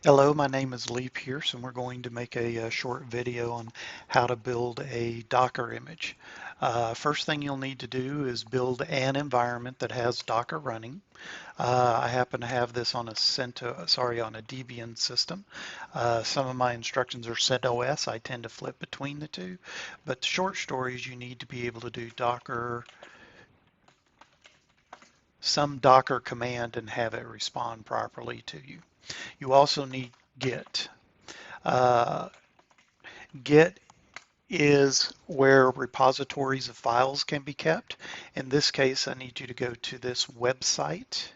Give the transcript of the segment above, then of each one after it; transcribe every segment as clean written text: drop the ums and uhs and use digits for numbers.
Hello, my name is Lee Pierce, and we're going to make a short video on how to build a Docker image. First thing you'll need to do is build an environment that has Docker running. I happen to have this on a on a Debian system. Some of my instructions are CentOS. I tend to flip between the two, but the short story is you need to be able to do some Docker command and have it respond properly to you. You also need Git. Uh, Git is where repositories of files can be kept. In this case, I need you to go to this website.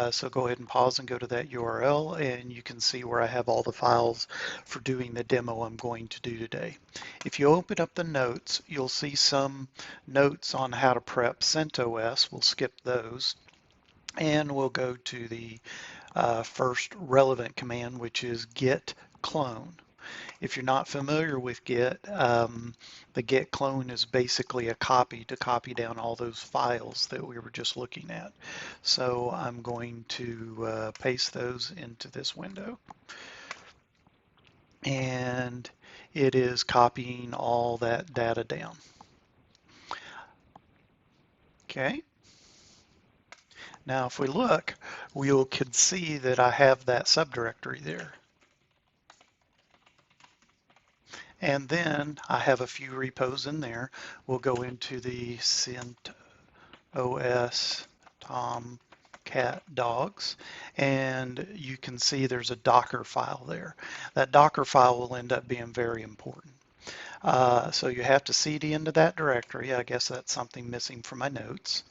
So go ahead and pause and go to that URL, and you can see where I have all the files for doing the demo I'm going to do today. If you open up the notes, you'll see some notes on how to prep CentOS. We'll skip those, and we'll go to the first relevant command, which is git clone. If you're not familiar with Git, the Git clone is basically a copy to copy down all those files that we were just looking at. So I'm going to paste those into this window. And it is copying all that data down. Okay. Now if we look, we can see that I have that subdirectory there. And then I have a few repos in there. We'll go into the CentOS Tomcat dogs, and you can see there's a Docker file there. That Docker file will end up being very important. So you have to CD into that directory. I guess that's something missing from my notes.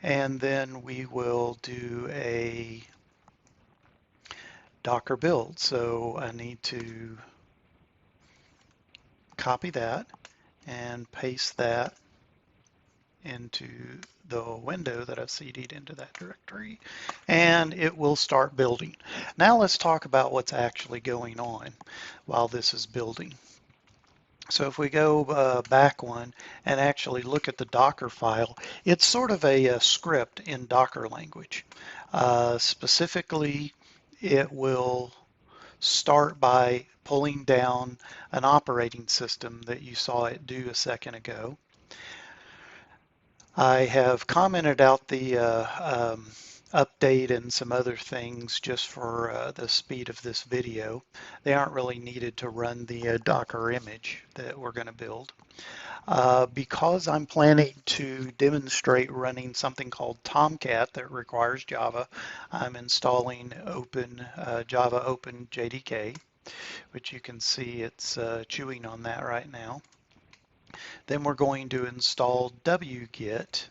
And then we will do a Docker build. So I need to copy that and paste that into the window that I've CD'd into that directory, and it will start building. Now let's talk about what's actually going on while this is building. So if we go back one and actually look at the Docker file, it's sort of a script in Docker language. Specifically, it will start by pulling down an operating system that you saw it do a second ago. I have commented out the update and some other things just for the speed of this video. They aren't really needed to run the Docker image that we're going to build. Because I'm planning to demonstrate running something called Tomcat that requires Java, I'm installing Java Open JDK, which you can see it's chewing on that right now. Then we're going to install wget.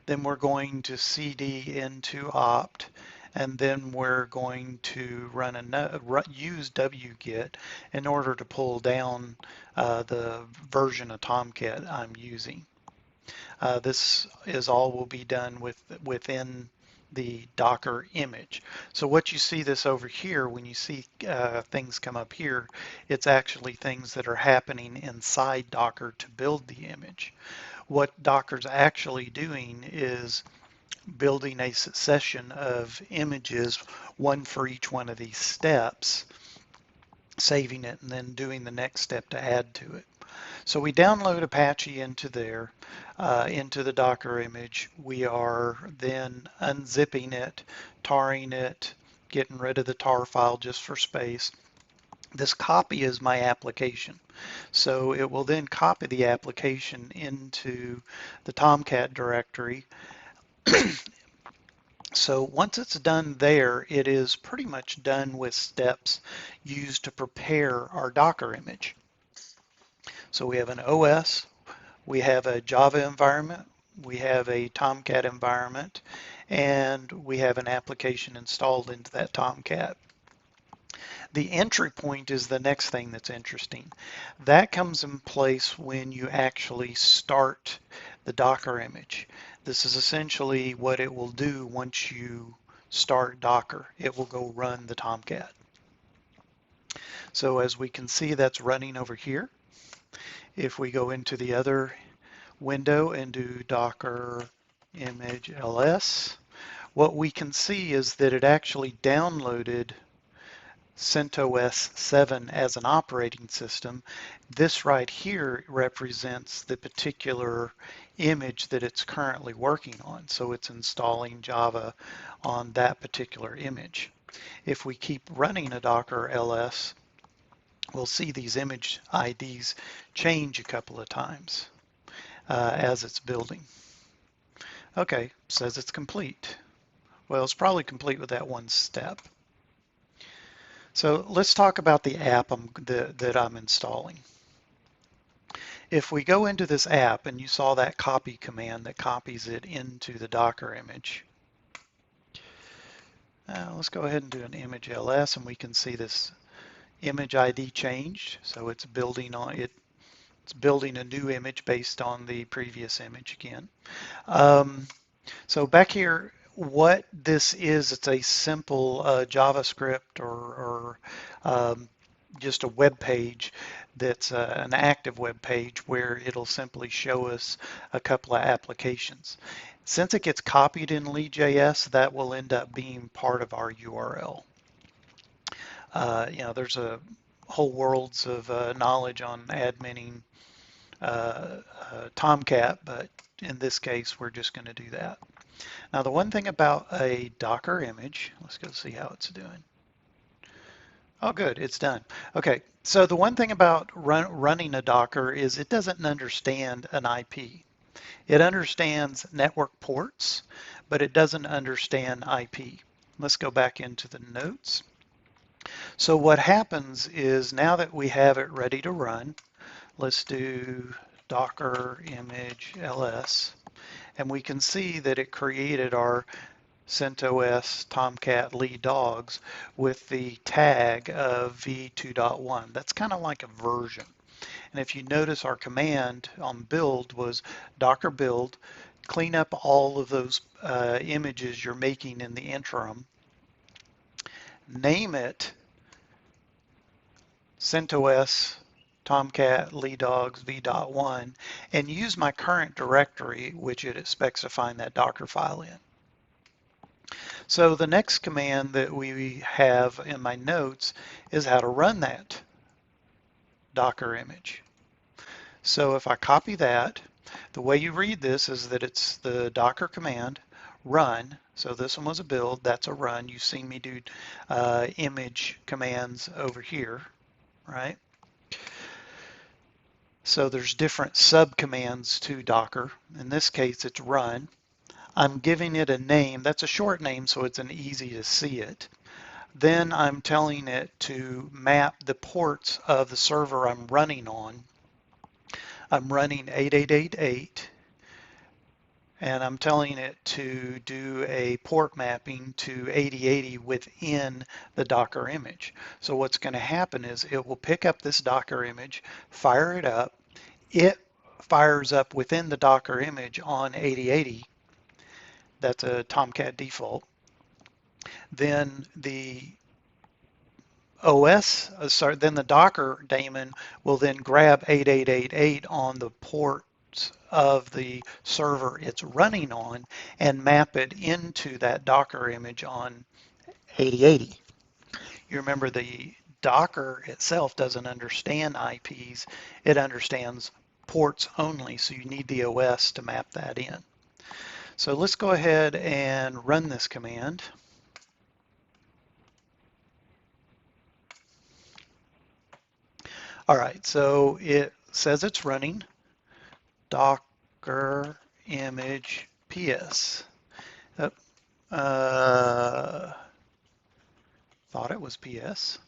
Then we're going to cd into opt, and then we're going to use wget in order to pull down the version of Tomcat I'm using. This is all will be done within the Docker image. So what you see this over here, when you see things come up here, it's actually things that are happening inside Docker to build the image. What Docker's actually doing is building a succession of images, one for each one of these steps, saving it, and then doing the next step to add to it. So we download Apache into there, into the Docker image. We are then unzipping it, tarring it, getting rid of the tar file just for space. This copy is my application. So it will then copy the application into the Tomcat directory. So once it's done there, it is pretty much done with steps used to prepare our Docker image. So we have an OS, we have a Java environment, we have a Tomcat environment, and we have an application installed into that Tomcat. The entry point is the next thing that's interesting. That comes in place when you actually start the Docker image. This is essentially what it will do once you start Docker. It will go run the Tomcat. So as we can see, that's running over here. If we go into the other window and do Docker image ls, what we can see is that it actually downloaded CentOS 7 as an operating system. This right here represents the particular image that it's currently working on. So it's installing Java on that particular image. If we keep running a Docker ls, we'll see these image IDs change a couple of times as it's building. Okay, says it's complete. Well, it's probably complete with that one step. So let's talk about the app that I'm installing. If we go into this app and you saw that copy command that copies it into the Docker image, let's go ahead and do an image ls and we can see this image ID changed. So it's building on it. It's building a new image based on the previous image again. So back here, what this is, it's a simple JavaScript or just a web page that's an active web page where it'll simply show us a couple of applications. Since it gets copied in Lee.js, that will end up being part of our URL. There's a whole worlds of knowledge on adminning Tomcat, but in this case, we're just going to do that. Now, the one thing about a Docker image, let's go see how it's doing. Oh, good, it's done. Okay, so the one thing about running a Docker is it doesn't understand an IP. It understands network ports, but it doesn't understand IP. Let's go back into the notes. So what happens is now that we have it ready to run, let's do Docker image ls, and we can see that it created our CentOS Tomcat Lee dogs with the tag of v2.1. That's kind of like a version. And if you notice, our command on build was docker build, clean up all of those images you're making in the interim, name it CentOS Tomcat Lee dogs v.1, and use my current directory, which it expects to find that Docker file in. So the next command that we have in my notes is how to run that Docker image. So if I copy that, the way you read this is that it's the Docker command, run. So this one was a build, that's a run. You've seen me do image commands over here, right? So there's different subcommands to Docker. In this case, it's run. I'm giving it a name. That's a short name, so it's an easy to see it. Then I'm telling it to map the ports of the server I'm running on. I'm running 8888, and I'm telling it to do a port mapping to 8080 within the Docker image. So what's going to happen is it will pick up this Docker image, fire it up. It fires up within the Docker image on 8080. That's a Tomcat default. Then the then the Docker daemon will then grab 8888 on the ports of the server it's running on and map it into that Docker image on 8080. You remember the Docker itself doesn't understand IPs, it understands ports only, so you need the OS to map that in. So let's go ahead and run this command. All right, so it says it's running Docker image PS. Thought it was PS.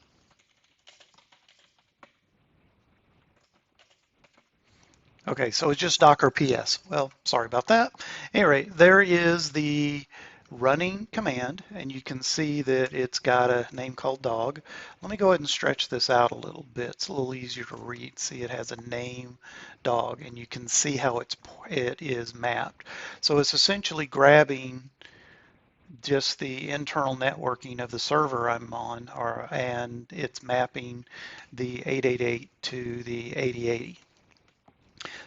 Okay, so it's just Docker PS. Well, sorry about that. Anyway, there is the running command, and you can see that it's got a name called dog. Let me go ahead and stretch this out a little bit. It's a little easier to read. See, it has a name dog, and you can see how it is mapped. So it's essentially grabbing just the internal networking of the server I'm on, and it's mapping the 888 to the 8080.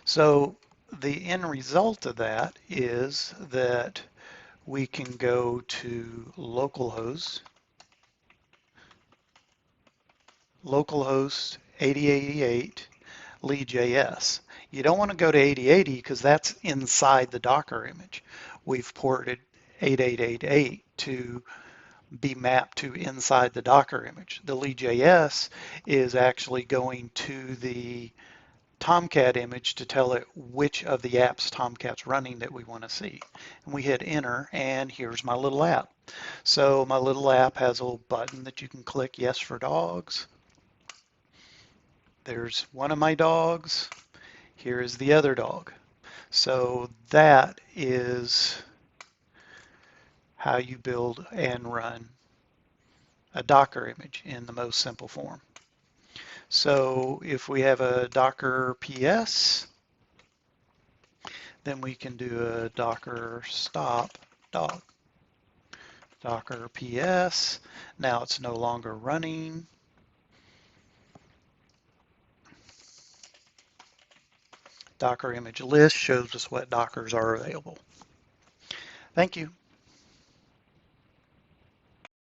So the end result of that is that we can go to localhost 8088 Lee.js. You don't want to go to 8080 because that's inside the Docker image. We've ported 8888 to be mapped to inside the Docker image. The Lee.js is actually going to the Tomcat image to tell it which of the apps Tomcat's running that we want to see. And we hit enter, and here's my little app. So my little app has a little button that you can click, yes for dogs. There's one of my dogs. Here is the other dog. So that is how you build and run a Docker image in the most simple form. So if we have a Docker PS, then we can do a Docker stop dog. Docker PS, now it's no longer running. Docker image list shows us what Dockers are available. Thank you.